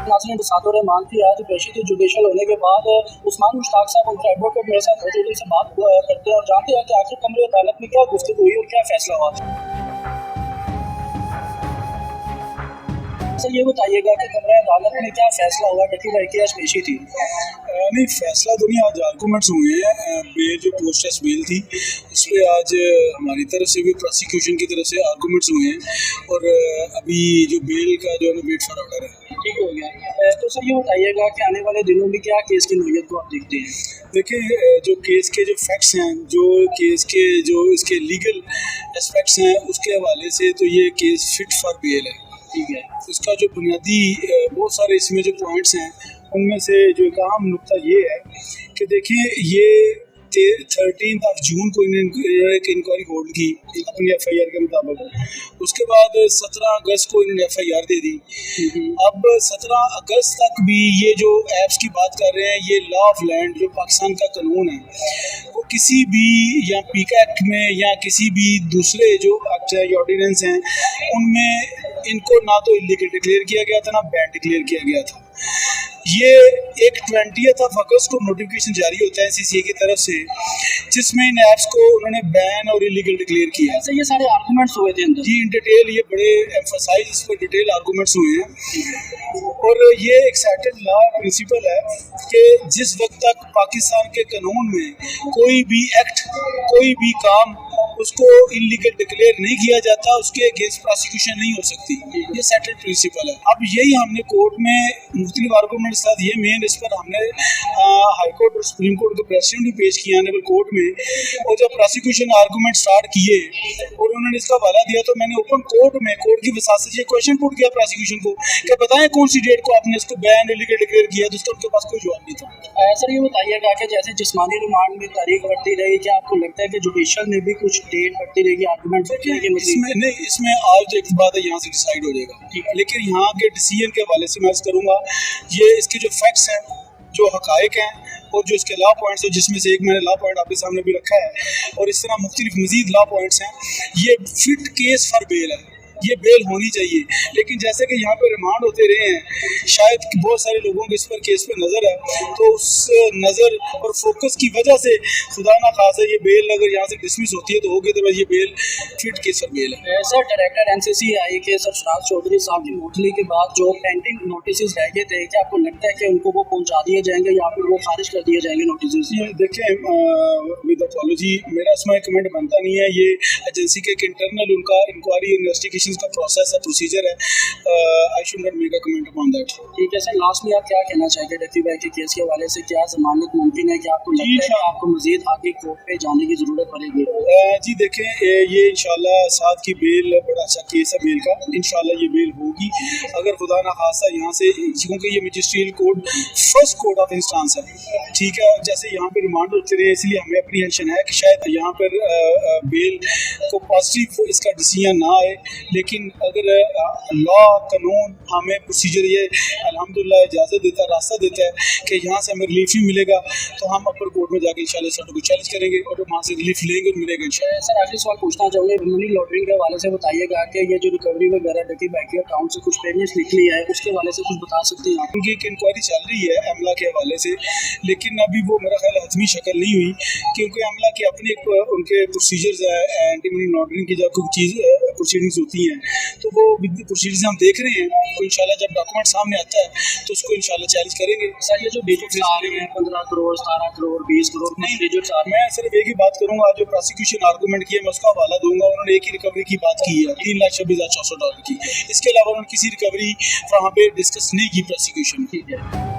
नाज़रीन बसात रहमान थी आज पेशी थी जुडिशल होने के बाद उस्मान मुश्ताक साहब उनके एडवोकेट मेरे साथ मौजूद है, बात करते हैं और जानते हैं कि आखिर कमरे अदालत में क्या गुफ्तगू हुई और क्या फैसला हुआ। सर ये बताइएगा कि कमरे अदालत में क्या फैसला हुआ, डकी भाई की आज पेशी थी। नहीं, फैसला तो नहीं, आज आर्गूमेंट्स हुए हैं। बेल जो पोस्ट टेस्ट बेल थी उस पर आज हमारी तरफ से भी प्रोसिक्यूशन की तरफ से आर्गूमेंट्स हुए हैं और अभी जो बेल का जो है वेट फॉर ऑर्डर है। ठीक हो गया। तो सर ये बताइएगा कि आने वाले दिनों में क्या केस की नोयत को आप देखते हैं। देखिए, जो केस के जो फैक्ट्स हैं, जो केस के जो इसके लीगल एस्पेक्ट्स हैं, उसके हवाले से तो ये केस फिट फॉर बेल है। ठीक है, इसका जो बुनियादी बहुत सारे इसमें जो पॉइंट्स हैं उनमें से जो एक अहम नुकता ये है कि देखिए, ये 13 जून को इन्होंने एक इंक्वायरी होल्ड की अपनी FIR के मुताबिक। उसके बाद 17 अगस्त को इन्होंने FIR दे दी। अब 17 अगस्त तक भी ये जो ऐप्स की बात कर रहे हैं, ये लॉ ऑफ लैंड जो पाकिस्तान का कानून है वो किसी भी या पीका एक्ट में या किसी भी दूसरे जो एक्ट है या ऑर्डिनेंस हैं उनमें इनको ना तो इलीगल डिक्लेयर किया गया था ना बैन डिक्लेयर किया गया था। ये एक 20 अगस्त को नोटिफिकेशन जारी होता है CCA की तरफ से जिसमें इन ऐप्स को उन्होंने बैन और इलीगल डिक्लेयर किया। सर ये सारे आर्गूमेंट्स हुए थे अंदर जी, इन डिटेल ये बड़े एम्फसाइज इस पर डिटेल आर्गूमेंट्स हुए हैं और ये एक सेटल्ड लॉ प्रिंसिपल है कि जिस वक्त तक पाकिस्तान के कानून में कोई भी एक्ट कोई भी काम उसको इलीगल डिक्लेयर नहीं किया जाता उसके अगेंस्ट प्रोसिक्यूशन नहीं हो सकती। ये सेटल्ड प्रिंसिपल है। अब यही हमने कोर्ट में मुख्तलिफ आर्गूमेंट के साथ ये मेन इस पर हमने हाई कोर्ट और सुप्रीम कोर्ट के प्रेसिडेंट भी पेश किया ऑनरेबल कोर्ट में और जब प्रोसिक्यूशन आर्गूमेंट स्टार्ट किए और उन्होंने इसका हवाला दिया तो मैंने ओपन कोर्ट में कोर्ट की वसात से ये क्वेश्चन पुट किया प्रोसिक्यूशन को कि बताएं कौन सी डेट को आपने इसको बैन इलीगल डिक्लेयर किया, जिसका उनके पास कोई जवाब नहीं था। सर ये बताइएगा कि जैसे जिस्मानी रिमांड में तारीख बढ़ती रही, क्या आपको लगता है कि जुडिशल में भी कुछ डेट बढ़ती रहेगी, आर्गूमेंट बढ़ती रहेगी? इसमें नहीं, इसमें आज एक बात है यहाँ से डिसाइड हो जाएगा, लेकिन यहाँ के डिसीजन के हवाले से मैं अर्ज करूँगा ये इसके जो फैक्ट्स हैं जो हकायक हैं और जो इसके लॉ पॉइंट्स हैं जिसमें से एक मैंने लॉ पॉइंट आपके सामने भी रखा है और इस तरह मुख्तलिफ मजीद लॉ पॉइंट्स हैं, ये फिट केस फॉर बेल है, ये बेल होनी चाहिए। लेकिन जैसे कि यहाँ पे रिमांड होते रहे हैं, शायद बहुत सारे लोगों की इस पर केस पे नज़र है तो उस नज़र और फोकस की वजह से खुदा ना खासा ये बेल अगर यहाँ से डिसमिस होती है तो होगी तो ये bail fit case for bail है। सर डायरेक्टर NCCI के सरफराज चौधरी साहब की मुअत्तली के बाद जो पेंडिंग नोटिस रह गए थे, क्या आपको लगता है कि उनको वो पहुँचा दिए जाएंगे या फिर वो खारिज कर दिए जाएंगे नोटिस? देखें, विद अपॉलॉजी मेरा इसमें कमेंट बनता नहीं है। ये एजेंसी के एक इंटरनल उनका इंक्वायरी इन्वेस्टिगेशन का प्रोसेस है, प्रोसीजर है। I should not make a comment upon that. ठीक है सर, लास्ट में आप क्या कहना चाहेंगे डकी भाई के केस के हवाले से? क्या जमानत मुमकिन है कि आपको लगता है कि आपको मजीद आगे कोर्ट पे जाने की जरूरत पड़ेगी? जी देखें, ये इंशाल्लाह 7 की बेल बड़ा अच्छा केस है बेल का, इंशाल्लाह ये बेल होगी अगर खुदा ना खासा यहाँ से, क्योंकि ये magisterial court first court of instance है, ठीक है। जैसे यहाँ पे रिमांड होते रहे इसलिए हमें अप्रीहेंशन है कि शायद यहाँ पर बेल को पॉजिटिव इसका डिसीजन ना आए, लेकिन अगर लॉ कानून हमें प्रोसीजर ये अल्हम्दुलिल्लाह इजाज़त देता है, रास्ता देता है कि यहाँ से हमें रिलीफ ही मिलेगा तो हम अपर कोर्ट में जाके इंशाल्लाह सर को चैलेंज करेंगे और वहाँ से रिलीफ लेंगे और मिलेगा इंशाल्लाह। सर आखिरी सवाल पूछना चाहूँगा, मनी लॉन्ड्रिंग के हवाले से बताइएगा कि ये जो रिकवरी वगैरह डकी भाई के अकाउंट से कुछ पेमेंट्स निकली है उसके हवाले से कुछ बता सकते हैं? उनकी एक इंक्वायरी चल रही है अमला के हवाले से, लेकिन अभी वो मेरा ख्याल हतमी शक्ल नहीं हुई क्योंकि अमला की अपने उनके प्रोसीजर्स है, एंटी मनी लॉन्ड्रिंग की जब कोई चीज़ प्रोसीडिंग्स होती हैं तो वो प्रोसीजर्स हम देख रहे हैं, तो इंशाल्लाह जब डॉक्यूमेंट सामने आता है तो उसको इंशाल्लाह चैलेंज करेंगे। सर ये जो डिजिट्स आ रहे हैं 15 करोड़ 17 करोड़ 20 करोड़ नहीं डिजिट्स आ रहे हैं, मैं सिर्फ एक ही बात करूंगा, जो प्रोसिक्यूशन आर्गूमेंट किया मैं उसका हवाला दूंगा। उन्होंने एक ही रिकवरी की बात की है $3,26,400 की, इसके अलावा उन्होंने किसी रिकवरी वहाँ पे डिस्कस नहीं की प्रोसिक्यूशन। ठीक है।